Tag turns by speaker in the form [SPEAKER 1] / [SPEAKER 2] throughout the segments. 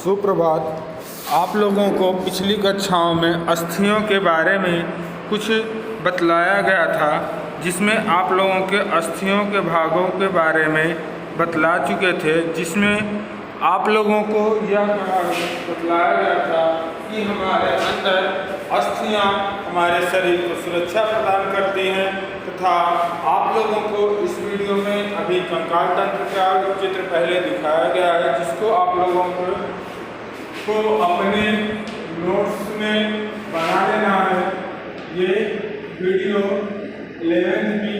[SPEAKER 1] सुप्रभात। आप लोगों को पिछली कक्षाओं में अस्थियों के बारे में कुछ बतलाया गया था, जिसमें आप लोगों के अस्थियों के भागों के बारे में बतला चुके थे, जिसमें आप लोगों को यह बतलाया गया था कि हमारे अंदर अस्थियां हमारे शरीर को सुरक्षा प्रदान करती हैं तथा आप लोगों को इस वीडियो में अभी कंकाल तंत्र का चित्र पहले दिखाया गया है, जिसको आप लोगों को अपने नोट्स में बना लेना है। ये वीडियो 11वीं की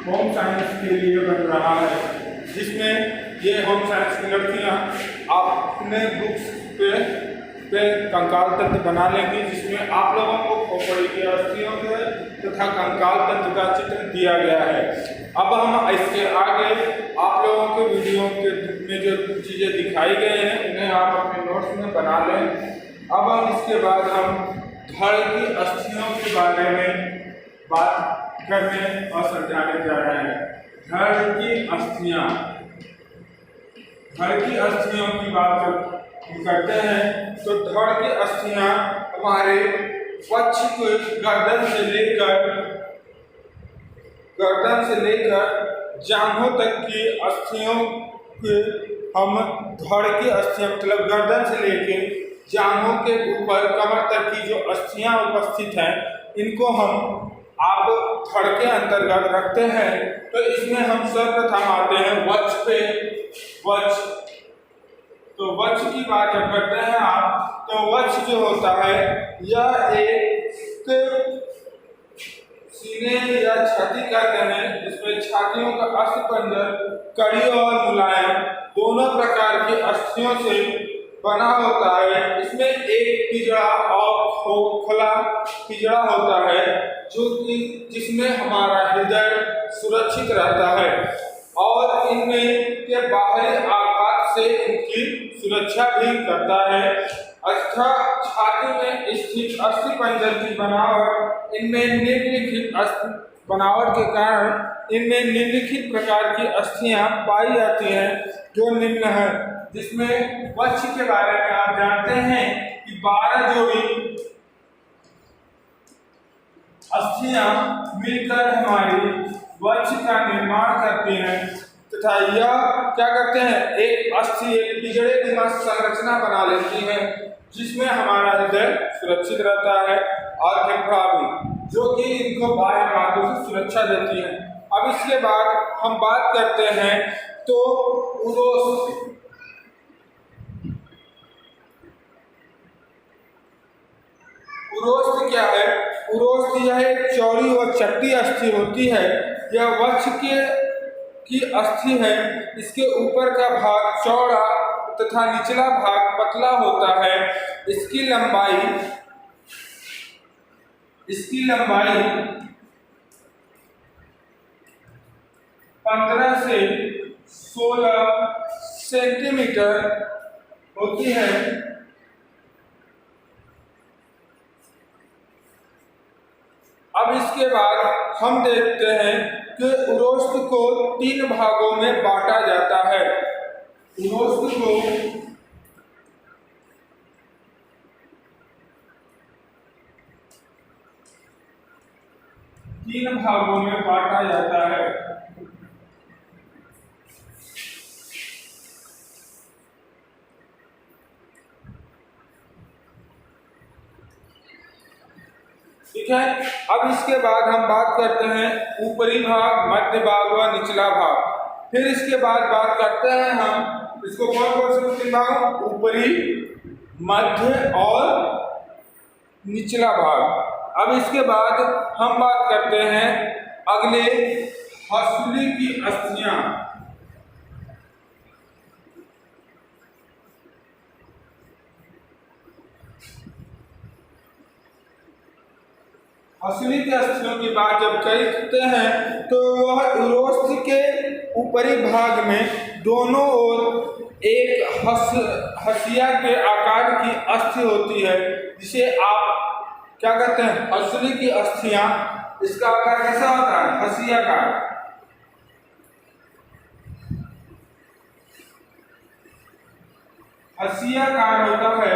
[SPEAKER 1] होम साइंस के लिए बन रहा है, जिसमें ये होम साइंस की लड़कियाँ अपने बुक्स पे कंकाल तंत्र बना लेंगी, जिसमें आप लोगों को खोपड़ी की अस्थियों के तथा कंकाल तंत्र का चित्र दिया गया है। अब हम इसके आगे आप लोगों के वीडियो के में जो चीज़ें दिखाई गई हैं उन्हें आप अपने नोट्स में बना लें। अब हम इसके बाद हम धड़ की अस्थियों के बारे में बात करने और समझाने जा रहे हैं। धड़ की अस्थियों की बात करते हैं तो धड़ की अस्थियां हमारे वक्ष को गर्दन से लेकर जांघों तक की अस्थियों के हम धड़ की अस्थियां मतलब गर्दन से लेकर जांघों के ऊपर कमर तक की जो अस्थियां उपस्थित हैं, इनको हम आप धड़ के अंतर्गत रखते हैं। तो इसमें हम सर्वप्रथम आते हैं वक्ष पे। तो वक्ष की बात जब करते हैं आप, तो वक्ष जो होता है यह एक सीने या छाती कहते हैं, जिसमें छातियों का अस्थिपंजर कड़ी और मुलायम दोनों प्रकार की अस्थियों से बना होता है। इसमें एक पिजड़ा और खोखला पिजड़ा होता है, जो कि जिसमें हमारा हृदय सुरक्षित रहता है और इनमें के बाहरी आघात से इनकी सुरक्षा भी करता है। अच्छा, छाती में स्थित अस्थिपंजर की बनावट बनावट के कारण इनमें निम्नलिखित प्रकार की अस्थियां पाई जाती हैं, जो निम्न है। जिसमें वक्ष के बारे में आप जानते हैं कि 12 जोड़ी अस्थियां मिलकर हमारी वक्ष का निर्माण करती हैं तथा यह क्या करते हैं, एक अस्थि एक पिजड़े की संरचना बना लेती है, जिसमें हमारा हृदय सुरक्षित रहता है और फेफड़ा भी, जो कि इनको बाह्य बातों से सुरक्षा देती है। अब इसके बाद हम बात करते हैं तो उरोस्थ। उरोस्थ क्या है? उरोस्थ यह एक चौड़ी और चट्टी अस्थि होती है। यह वक्ष की अस्थि है। इसके ऊपर का भाग चौड़ा तथा निचला भाग पतला होता है। इसकी लंबाई 15 से 16 सेंटीमीटर होती है। अब इसके बाद हम देखते हैं कि उरोस्थ को 3 भागों में बांटा जाता है। उरोस्थ को 3 भागों में बांटा जाता है। ठीक है। अब इसके बाद हम बात करते हैं ऊपरी भाग, मध्य भाग व निचला भाग। फिर इसके बाद बात करते हैं हम इसको कौन से 3 भाग, ऊपरी, मध्य और निचला भाग। अब इसके बाद हम बात करते हैं अगले हंसुली की अस्थियां। हंसुली की अस्थियों की बात जब करते हैं तो वह उरोस्थ के ऊपरी भाग में दोनों ओर एक हंसिया के आकार की अस्थि होती है, जिसे आप क्या कहते हैं, हंसुली की अस्थियां। इसका आकार कैसा होता है? हंसिया का। हंसियाकार होता है।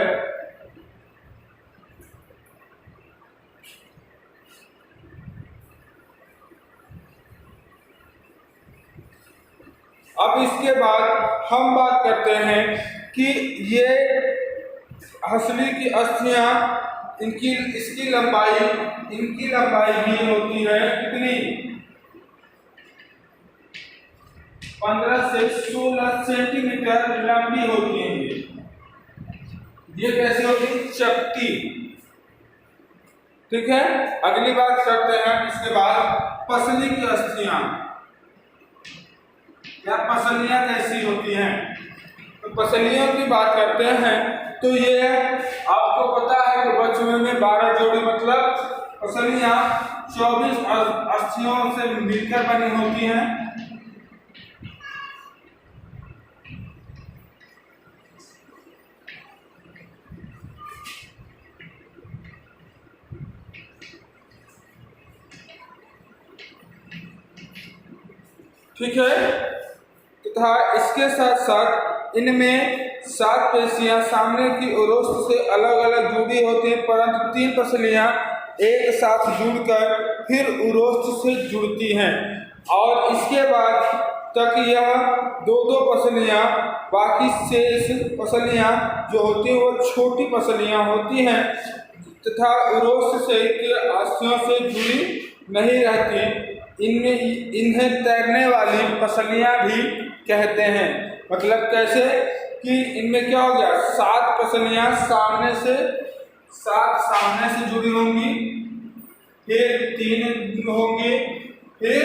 [SPEAKER 1] अब इसके बाद हम बात करते हैं कि ये हंसली की अस्थियां इसकी लंबाई भी होती है कितनी, 15 से 16 सेंटीमीटर लंबी होती है। ये कैसे होगी, चपटी। ठीक है, अगली बात करते हैं इसके बाद पसली की अस्थियां या पसलियां कैसी होती हैं। तो पसलियों की बात करते हैं तो ये आपको पता है कि बचपन में 12 जोड़ी मतलब पसलियां 24 अस्थियों से मिलकर बनी होती हैं। ठीक है, तथा इसके साथ साथ इनमें 7 पेशियां सामने की उरोस्थ से अलग अलग जुड़ी होती हैं, परंतु 3 पसलियां एक साथ जुड़कर फिर उरोस्थ से जुड़ती हैं और इसके बाद तक यह 2-2 पसलियां, बाकी शेष पसलियां जो होती हैं वो छोटी पसलियां होती हैं तथा उरोस्थ से के अस्थियों से जुड़ी नहीं रहती। इन्हें तैरने वाली पसलियां भी कहते हैं। मतलब कैसे कि इनमें क्या हो गया, 7 पसलियां सामने से जुड़ी होंगी, फिर 3 होंगी, फिर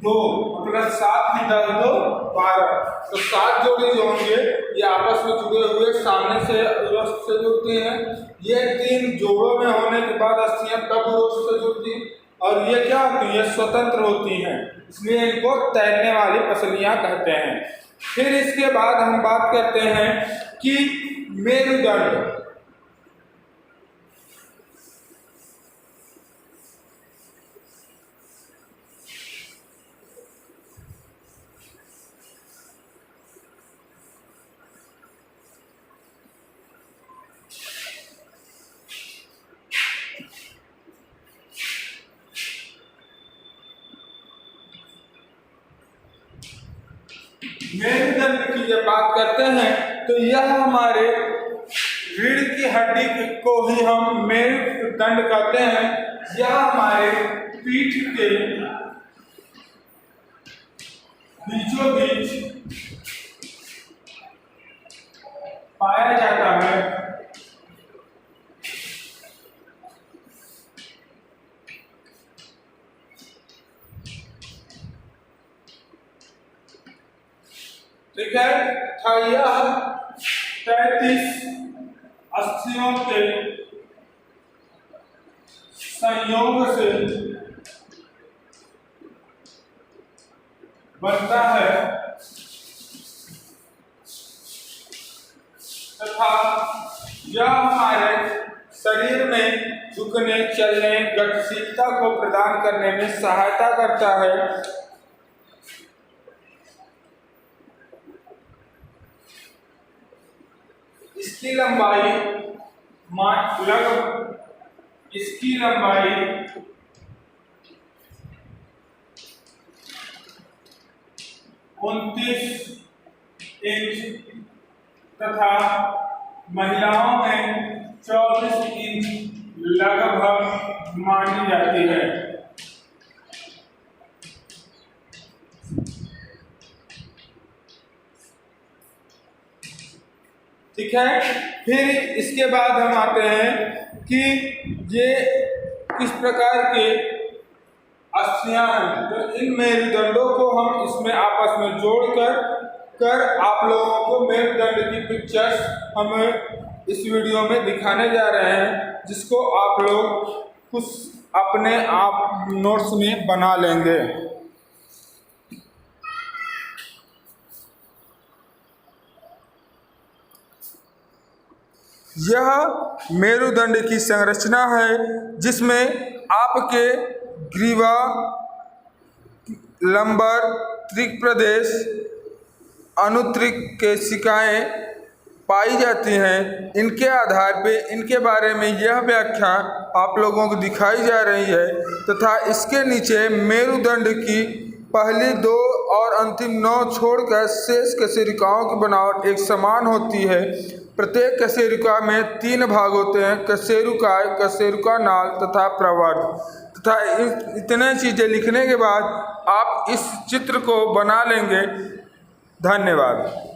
[SPEAKER 1] 2, मतलब 7 की 2 12। तो 7 जोड़ी जो होंगे ये आपस में जुड़े हुए सामने से उरोस्थ से जुड़ती हैं। ये 3 जोड़ों में होने के बाद अस्थियां तब उरोस्थ से जुड़ती हैं और ये क्या होती है, स्वतंत्र होती हैं, इसलिए इनको तैरने वाली पसलियां कहते हैं। फिर इसके बाद हम बात करते हैं कि मेरुदंड। मेरुदंड की जब बात करते हैं तो यह हमारे रीढ़ की हड्डी को ही हम मेरुदंड कहते हैं। यह हमारे पीठ के बीचों बीच पाया जाता है। ठीक है, यह 33 अस्थियों के संयोग से बनता है तथा यह हमारे शरीर में झुकने, चलने, गतिशीलता को प्रदान करने में सहायता करता है। इसकी लंबाई 29 इंच तथा महिलाओं में 24 इंच लगभग मानी जाती है। ठीक है, फिर इसके बाद हम आते हैं कि ये किस प्रकार के अस्थियां हैं। तो इन मेरुदंडों को हम इसमें आपस में जोड़कर आप लोगों को मेरुदंड की पिक्चर्स हम इस वीडियो में दिखाने जा रहे हैं, जिसको आप लोग कुछ अपने आप नोट्स में बना लेंगे। यह मेरुदंड की संरचना है जिसमें आपके ग्रीवा, लंबर, त्रिक प्रदेश, अनुत्रिक केशिकाएं पाई जाती हैं, इनके आधार पे इनके बारे में यह व्याख्या आप लोगों को दिखाई जा रही है तथा इसके नीचे मेरुदंड की पहली 2 और अंतिम 9 छोड़कर शेष कशेरुकाओं की बनावट एक समान होती है। प्रत्येक कशेरुका में 3 भाग होते हैं: कशेरुकाय, कशेरुका नाल तथा प्रवर्ध। तथा इतने चीज़ें लिखने के बाद आप इस चित्र को बना लेंगे। धन्यवाद।